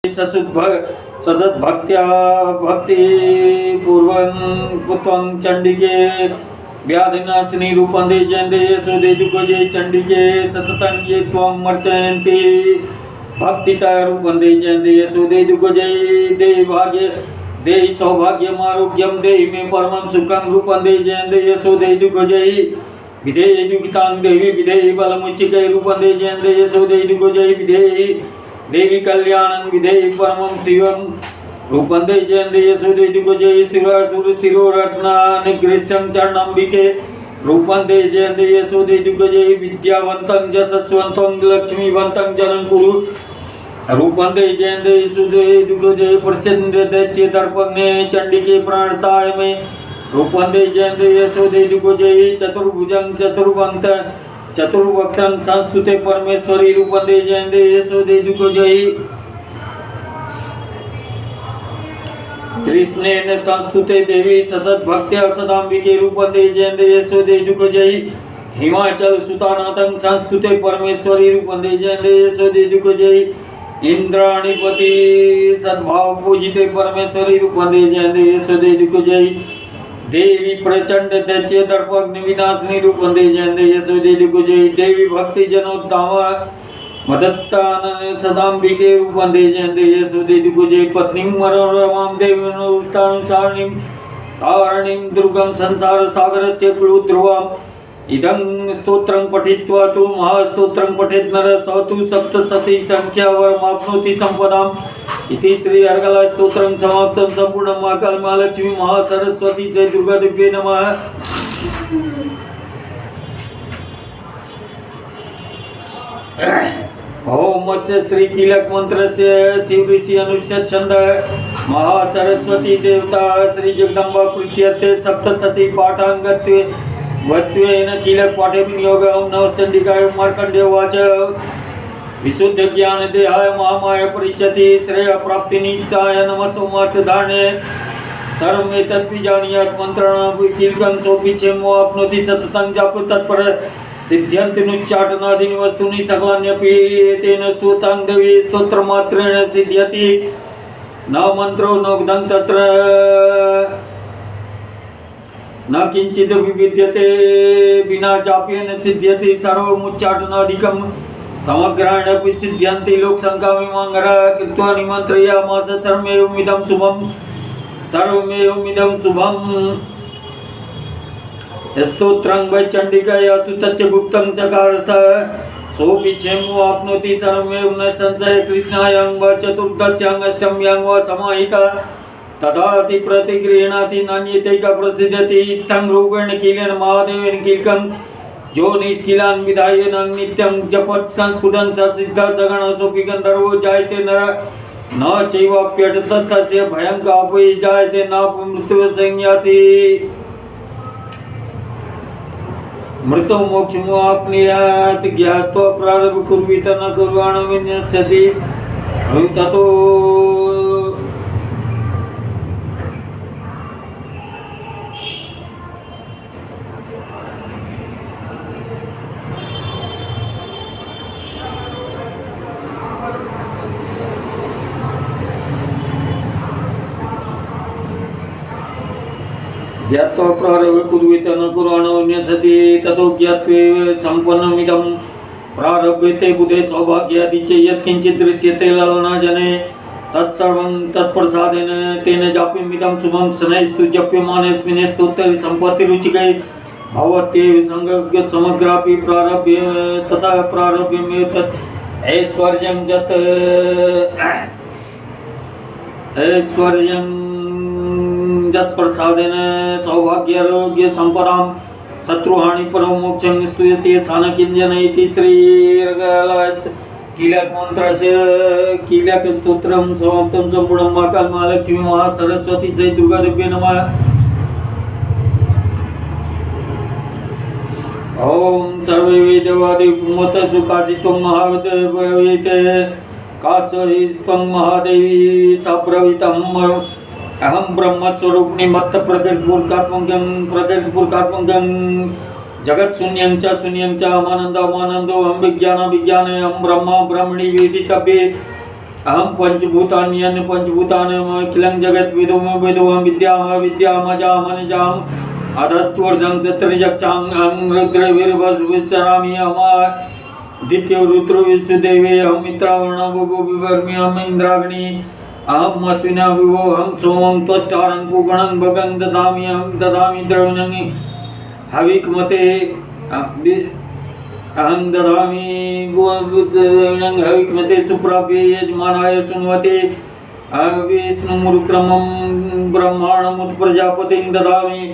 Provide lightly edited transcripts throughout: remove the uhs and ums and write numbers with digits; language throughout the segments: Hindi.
सतत भक्त्या भक्ति पूर्वं चंडिके व्याधिनाशिनी रूपं दे जयन्ते यशोदे दुःखजे चंडिके सततं ये त्वं अर्चयन्ति भक्तिता रूपं दे जयन्ते यशोदे दुःखजे देहि भाग्य देहि सौभाग्यम् आरोग्यं देहि मे परमं सुखं रूपं दे जयन्ते यशोदे दुःखजे विधेहि दुःखितां देवी विधेहि बलमुच्चिके रूपं दे जयन्ते यशोदे दुःखजे विधेहि देवी कल्याणं विधेहि परमं शिवं रूपं दे जयन्ते यशोदे दुःखजे शिवासुर शिरोरत्न निकृष्टं चरणंबिके रूपं दे जयन्ते यशोदे दुःखजे विद्यावन्तं यशस्वन्तं लक्ष्मीवन्तं जनं कुरु रूपं दे जयन्ते यशोदे दुःखजे प्रचंड दैत्य दर्पग्ने चंडिके प्राणताय मे रूपं दे जयन्ते यशोदे दुःखजे चतुर्भुजं चतुर्वंत चतुर्वक्त्रं संस्तुते परमेश्वरी रूपं दे जयन्ते यशोदे दुःखजे कृष्णेन संस्तुते देवी सतत भक्त्या सदांबिके रूपं दे जयन्ते यशोदे दुःखजे हिमाचल सुतानाथं संस्तुते परमेश्वरी रूपं दे जयन्ते यशोदे दुःखजे इंद्राणीपति सद्भाव पूजिते परमेश्वरी रूपं दे जयन्ते यशोदे दुःखजे देवी प्रचंड दैत्य दर्पग्नि विनाशिनी रूपं दे जयन्ते यशोदे दुःखजे देवी भक्ति जनोत्तम मदत्तान सदांबिके रूपं दे जयन्ते यशोदे दुःखजे पत्नीं मनोरमां देवीनुत्तानुसारिणीं तारिणीं दुर्गं संसार सागरस्य क्लुध्रुवाम् इदं स्तोत्रं पठित्वा तु महास्तोत्रं पठेत् नरः स तु सप्तशती संख्यावरमाप्नोति सम्पदाम् इति श्री अर्गला स्तोत्रं समाप्तं संपूर्णं महाकाल महालक्ष्मी महासरस्वती जय दुर्गा देव्यै नमः। ओम अस्य श्री कीलक मंत्रस्य शिव ऋषि अनुष्य छंद महासरस्वती देवता श्री जगदम्बा प्रीत्यर्थे सप्तशती पाठांगत्वे वत्वेन कीलक पाठे विनियोगं नवचंडिकाय मार्कंडेय उवाच विशुद्ध ज्ञान देहाय महामाय परिचति श्रेय प्राप्ति नित्याय नमः सोमार्थधारणे सर्वमेतत् विजानीयात् मंत्राणां कीलकं सोऽपि क्षेमो आप्नोति सततं जप तत्पर सिद्ध्यन्ति नुच्चाटनादीनि वस्तूनि सकलान्यपि एतेन स्तुतां देवी स्तोत्रमात्रेण सिद्ध्यति न मन्त्रो नोक्तं तत्र न किंचित विविद्यते बिना जाप्येन सिद्ध्यति सर्वमुच्चाटनादिकं समग्राण्यपि सिद्ध्यन्ति लोकसंकामिमाङ्गरा कृत्वा निमन्त्रयामास सर्वमेवमिदं शुभम् स्तोत्रं वै चण्डिकया तु तच्च गुप्तं चकारस सोऽपि क्षेमो आप्नोति सर्वमेव न संशय कृष्णायां वा चतुर्दश्यां अष्टम्यां वा समाहिता तदाति प्रतिगृह्णाति नान्यतैका प्रसिद्धति इत्थं रूपेण कीलेन महादेवेन कीलकं जो निष्किलान् विधाय नित्यं जपत् संस्फुटन् स सिद्धः सगणः सोऽपि गन्धर्वो जायते नरः न चैवाप्यर्थस्य भयं कापि जायते नापमृत्युः संयाति मृतो मोक्षमो आप्नुयात् ज्ञात्वा प्रारब्ध कुर्वीत न कुर्वाणो विनश्यति ततो ज्ञात्वा प्रारब्ध कुर्वीत न कुर्वाणो विनश्यति ततो ज्ञात्वैव सम्पन्नमिदं प्रारभ्यते बुधे सौभाग्यादि च यत्किञ्चित् दृश्यते ललनाजने तत्सर्वं तत्प्रसादेन तेन जाप्यमिदं शुभं शनैस्तु जप्यमानेऽस्मिन् स्तोत्रे सम्पत्तिरुचिके भवत्येव संज्ञ समग्रापि प्रारभ्य तथा प्रारभ्यमेव तत् ऐश्वर्यं यत् ऐश्वर्यं यत्प्रसादेन सौभाग्यारोग्य संपदां शत्रुहानि परमोक्षं स्तूयते सानकिञ्जन इति श्री कीलक मंत्रस्य कीलक स्तोत्रं समाप्तं संपूर्णं महाकाल महालक्ष्मी महासरस्वती जय दुर्गा देव्यै नमः। ओम सर्वे वेदवादिमत सुकासित्वं महादेवब्रवीते काशयित्वं महादेवी सब्रवीतम् अहम ब्रह्मस्वरूपिणी मत्त प्रकृतिपूर्वकात्मकं जगत शून्यं च अमानन्दो अहम विज्ञान विज्ञाने अहम ब्रह्मा ब्रह्मणि वेदितव्ये अहम पंचभूतान्यन पंचभूतानमखिलं जगत् वेदोम विद्याम अजाम अधस्वर्धं तत्रजक्षां अहं रुद्रवीरवसुविस्तरामि द्वितीय रुद्रो विश्वदेवे अहं मित्रावर्ण भुगो विवर्मि अहम इंद्राग्नि अहम अश्विना विभो अहम सोमं त्वष्टारं पूगणं भगं ददामि द्रविणं हविकमते अहं ददामि द्रविणं हविकमते सुप्राप्ये यजमानाय सुन्वते विष्णुमुरुक्रमं ब्रह्माणमुत्प्रजापतिं ददामि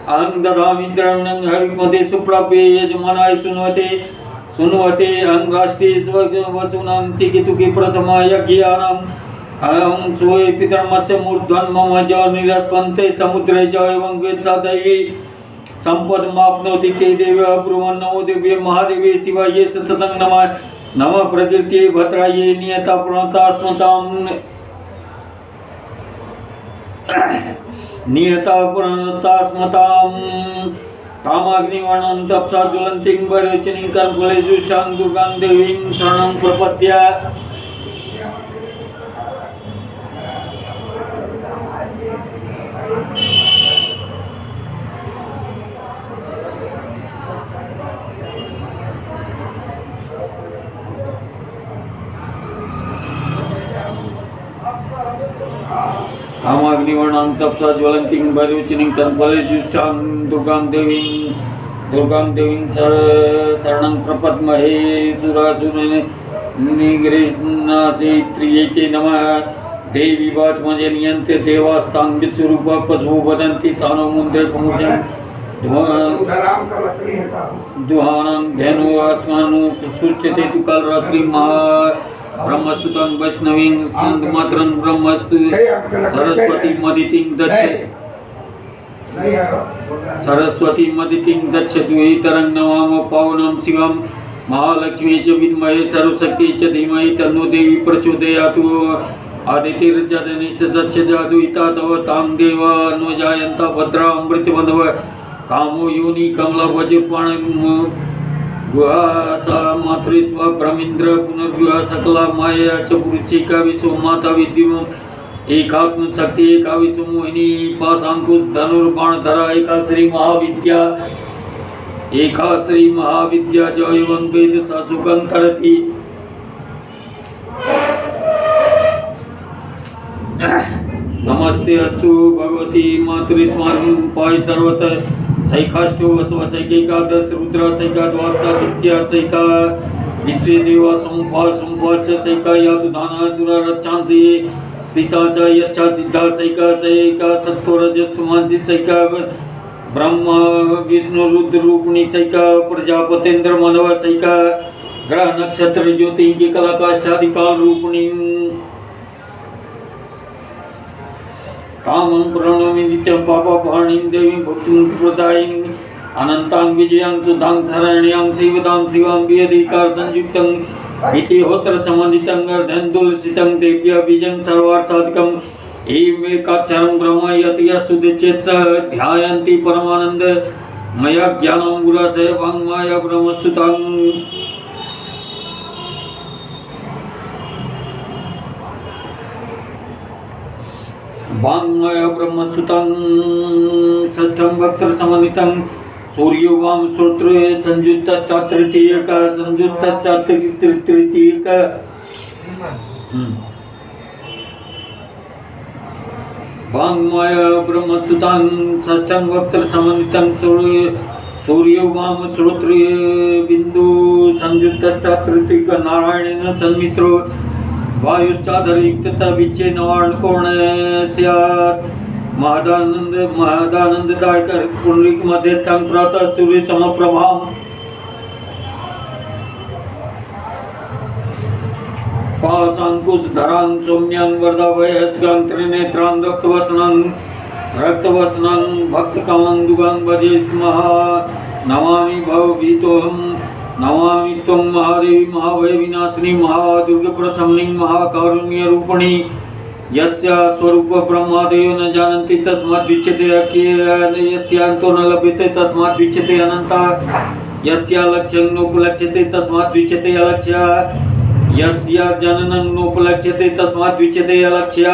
अहं ददामि द्रविणं हविकमते सुप्राप्ये यजमानाय सुन्वते अहं राष्ट्रीय वसूनां चिकितुकी प्रथमा यज्ञानां अहं सोए पितरमस्य मूर्ध्वन् मम च निरस्पन्ते समुद्रे च एवं वेत्सा दैवी सम्पदमाप्नोति ते देव ब्रुवन् नमो देव्ये महादेवे शिवाय सततं नमः प्रकृत्यै भद्रायै नियता प्रणतास्मतां तामाग्निवर्णं तपसा ज्वलन्तीं वरचनीं कर्मफलेषुष्ठां दुर्गां देवीं शरणं प्रपद्ये तामाग्निवर्णां तपसा ज्वलन्तीं वरचनीं कर्मफलेषुष्ठां दुर्गां देवीं शरणं प्रपद्महे सुरासुरनिग्रहनाशित्र्यै नमः देवी वाचमजे नियन्त्रे देवास्तां विश्वरूपा पशवो वदन्ति सानो मुन्द्रे प्रमुजं दुहानं धेनु अस्मानु सुष्ठते तु कालरात्रि ब्रह्मसुतं वैष्णवीं संतमात्रं ब्रह्मस्तु सरस्वती मदितिं गच्छतु इतरं नमामि पावनं शिवं महालक्ष्मी च विद्महे सर्वशक्ति च धीमहि तन्नो देवी प्रचोदयातु आदितिर्जननी सदच्च जादुइता तव तां देवा अन्वजायन्ता भद्रा अमृतवधव कामो योनि कमला वज्रपाण गुहासा मातृस्व ब्रह्मेन्द्र पुनर्गुहा सकला माया च पुरुचिका विश्वमाता विद्युम एकात्म शक्ति एका विश्वमोहिनी पाशांकुश धनुर्बाणधरा एका श्री महाविद्या च एवं वेद शासुकं करति नमस्ते अस्तु भगवती मातृस्वारूपाय सर्वतः सैकाष्टो वसवसैकैकादश रुद्रासैका द्वादशादित्या सैका विश्वे देवा सोमपाश्च सैका यातु दाना सुरा रक्षांसि पिशाचा यच्छा सिद्धा सैका सत्वरजस्मांसि सैका ब्रह्मा विष्णु रुद्र रूपिणी सैका प्रजापतेन्द्र मानव सैका ग्रह नक्षत्र ज्योति की कला काष्ठादिकाल रूपिणी तामं प्रणोमि नित्यं पापहारिणीं देवीं भक्तिमुक्तिप्रदायिनीं अनन्तां विजयां सुधां शरण्यां शिवदां शिवां वियधिकार संयुक्तं इति होत्र समन्वितं अर्धन्दुलसितं देव्या बीजं सर्वार्थसाधकम् एमेकाक्षरं ब्रह्म यत् सुदचेत् स ध्यायन्ति परमानन्द मया ज्ञानं गुरसे वाङ्माया ब्रह्मस्तुतां वाङ्मय ब्रह्मसुतं षष्ठं वक्त्र समन्वितं सूर्यो वाम श्रोत्र संयुक्तश्चातृतीयक वाङ्मय ब्रह्मसुतं षष्ठं वक्त्र समन्वितं सूर्यो वाम श्रोत्र बिंदु संयुक्तश्चातृतीयक नारायणेन सन्मिश्रो वायुश्चाधरयुक्तता विच्छे नवार्णकोण स्यात् महदानंददायक पुंडरीक मध्ये संप्रातः सूर्य समप्रभां पाशांकुशधरां सौम्यां वरदाभयहस्तां त्रिनेत्रां रक्तवसनं भक्तकामं दुगां भजे महा नमामि भवभीतोऽहं नमामि त्वं महादेवी महाभयविनाशिनी महादुर्गप्रशमनी महाकारुण्यरूपिणी यस्या स्वरूप ब्रह्मादयो न जानन्ति तस्माद्विच्यते यस्यान्तो न लभ्यते तस्माद्विच्यते अनन्ता यस्या लक्ष्यं नोपलक्ष्यते तस्माद्विच्यते अलक्ष्या यस्य जननं नोपलक्ष्यते तस्मात् द्विच्यते अलक्ष्या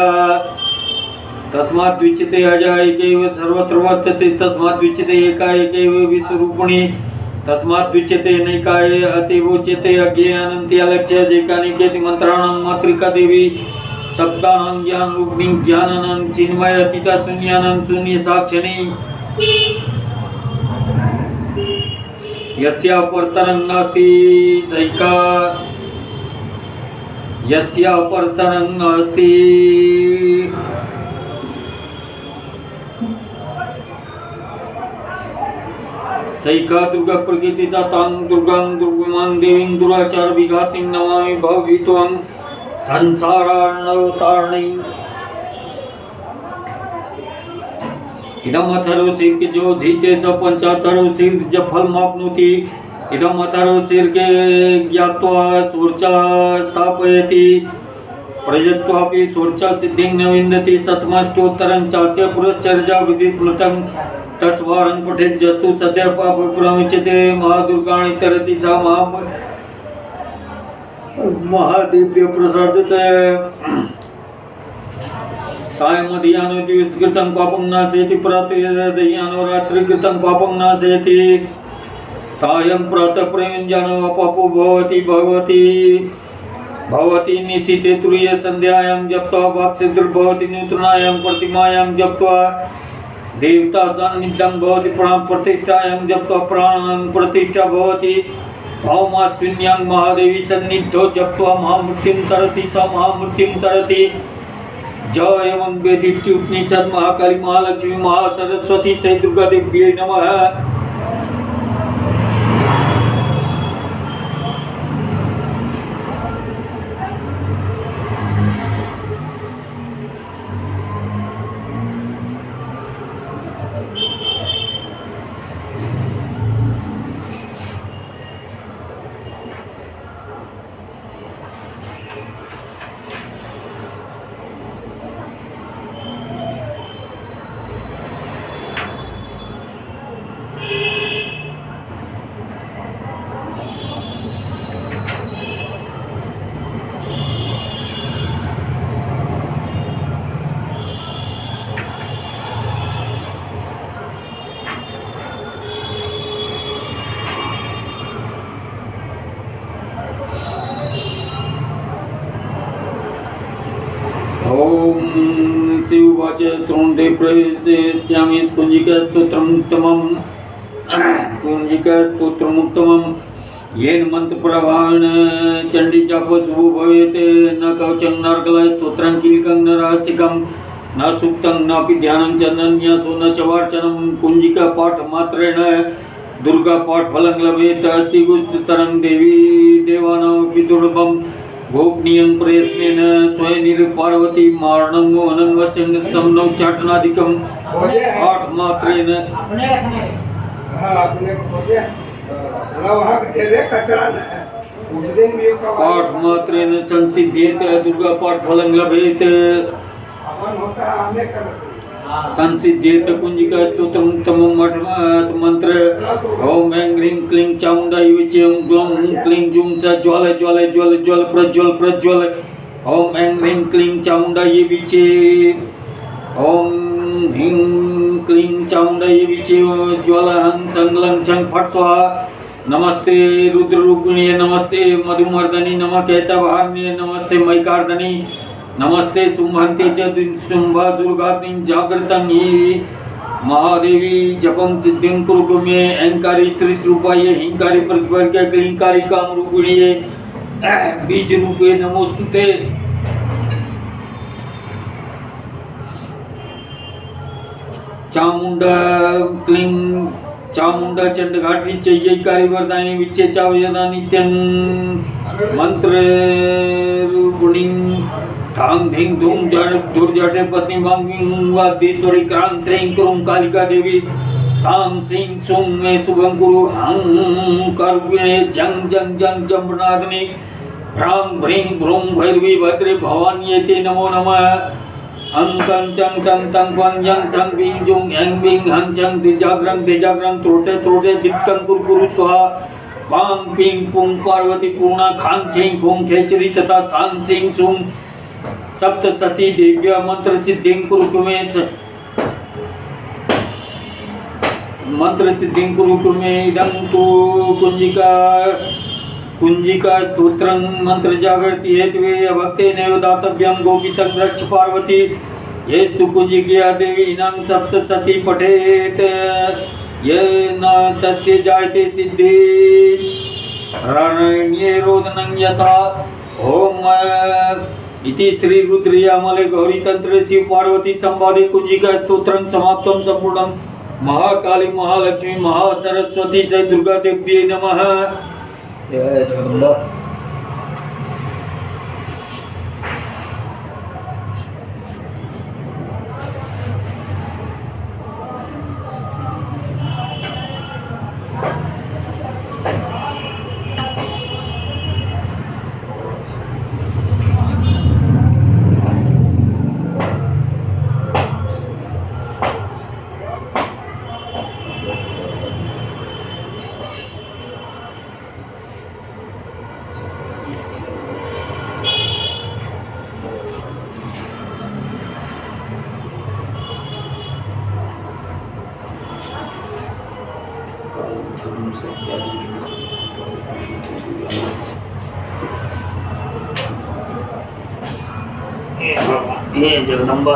तस्मात् द्विच्यते अजा एकैव सर्वत्र वर्तते तस्मात् द्विच्यते एका एकैव विश्वरूपिणी तस्मात् द्विच्यते नैकाय अतिवोच्यते अज्ञेयानन्ति अलक्ष्य जेकानिकेति मंत्राणां मातृका देवी शब्दानां ज्ञान रूपिणी ज्ञानानां चिन्मय अतीता शून्यानां शून्य साक्षिणी यस्या परतरं नास्ति सैका यस्या परतरं नास्ति सैका दुर्गा प्रकृतिता तां दुर्गां दुर्गमां देवीं दुराचार विघातिं नमामि भवित्वं संसारार्णवतारिणीं इदम अथर्व शीर्ष जो धीते स पंचाथर्व शीर्ष ज फलमाप्नोति इदम अथर्व शीर्ष ज्ञात्वा सोर्चा स्थापयति प्रजत्वापि सोर्चा सिद्धिं न विन्दति शतमष्टोत्तरं चास्य पुरश्चर्या विधि स्मृतं तस्वारं पठेत् जस्तु सद्य पापप्रमुच्यते महादुर्गाणि तरति सा महादेव्य प्रसादते सायमधियानो दिवसकृतं पापं नाशयति प्रातःदयानो रात्रिकृतं पापं नाशयति सायं प्रातः प्रयुञ्जानो पापो भवति निशिते तुरीय संध्यायां जप्त्वा वाक्सिद्धिर्भवति नूतनायां प्रतिमायां जप्त्वा देवता सान्निध्यं भवति प्राण प्रतिष्ठायां जप्त्वा प्राणां प्रतिष्ठा भवति भौमाश्विन्यां महादेवी सन्निधौ जप्त्वा महामृत्युं तरति स महामृत्युं तरति जय एवं वेदित्युपनिषद महाकाली महालक्ष्मी महासरस्वती से दुर्गा देव्यै नमः। ओम शिववाच श्रृणुते प्रवेशयामि कुंजिकास्तोत्रमुत्तमं कुंजिकास्तोत्रमुत्तमं येन मंत्रप्रभावेण चंडी जापो शुभो भवेत् न कवचं नार्गलस्तोत्रं कीलकं न रहस्यकं न सूक्तं नापि ध्यानं च नन्यासो न च वार्चनं कुंजिका पाठमात्रेण दुर्गा पाठफलं लभेत् अस्ति गुप्ततरं देवी देवानामपि दुर्लभं गोपनीयं प्रयत्नेन स्वयं पार्वती मारणं मोहनं वश्यं स्तम्भोच्चाटनादिकं पाठमात्रेण पाठमात्रेण संसिद्ध्येत दुर्गा पाठफलं लभेत् संसिद्ध्येत कुंजिका स्तोत्रमुत्तमं मंत्र ओम ऐं ह्रीं क्लीं चामुण्डायै विचे ओम ग्लौं क्लीं जूं च ज्वाल ज्वाल ज्वल ज्वल प्रज्वल प्रज्वल ओम ऐं ह्रीं क्लीं चामुण्डायै विचे ओम ह्रीं क्लीं चामुण्डायै विचे ज्वाल हं संग्लं छं फट स्वाहा नमस्ते रुद्ररूपिणे नमस्ते मधुमर्दनी नमः कैतवाहन्ये नमस्ते मैकार्दनी नमस्ते शुंभन्ते च शुंभासुरघातिं जागृतं हि महादेवी जपं सिद्धिं कुरु मे ऐंकारी श्रीस्वरूपाय हिंकारी प्रतिपल्क्य क्लींकारी कामरूपिणे बीज रूपे नमोस्तुते। चामुंडा क्लीं चामुंडा चंडघाटी चय्यकारी वरदायिनी विच्चे चावयदा नित्यं मंत्र रूपिणी धाम धिंग धूम दुर्जटे पत्नी वांगिं वागीश्वरी क्रां त्रीं क्रूं कालिका देवी सां सीं सूं मे शुभं कुरु हं कर्पिणे जं जं जं जम्बनादिनी भ्रां भ्रीं भ्रूं भैरवी भद्रे भवान्येते नमो नमः अं कं चं टं तं वं यं सं बिं जुं ऐं बिं हं चं दिजाग्रं त्रोटे त्रोटे दीप्तं कुरु कुरु स्वाहा पांग पिंग पुंग पार्वती पूर्णा खांग चेंग खुंग खेचरी तथा सांग सिंग सुंग सप्तसती देव्या मंत्र सिद्धिं कुरु मे इदं तु कुंजिका स्तोत्रं मंत्र जागृति हेतवे भक्तेनैव दातव्यं गोगीतं रक्ष पार्वती येस्तु कुंजिका देवीनां सप्तसती पठेत् येन तस्य जायते सिद्धि रण्ये रोदनं यथा ओम इति श्री रुद्रयामले गौरी तंत्र शिव पार्वती संवादे कुंजिका स्तोत्रं समाप्तं संपूर्णं महाकाली महालक्ष्मी महासरस्वती जय दुर्गा देवी नमः। जय जगदम्बा। हे जगदम्बा।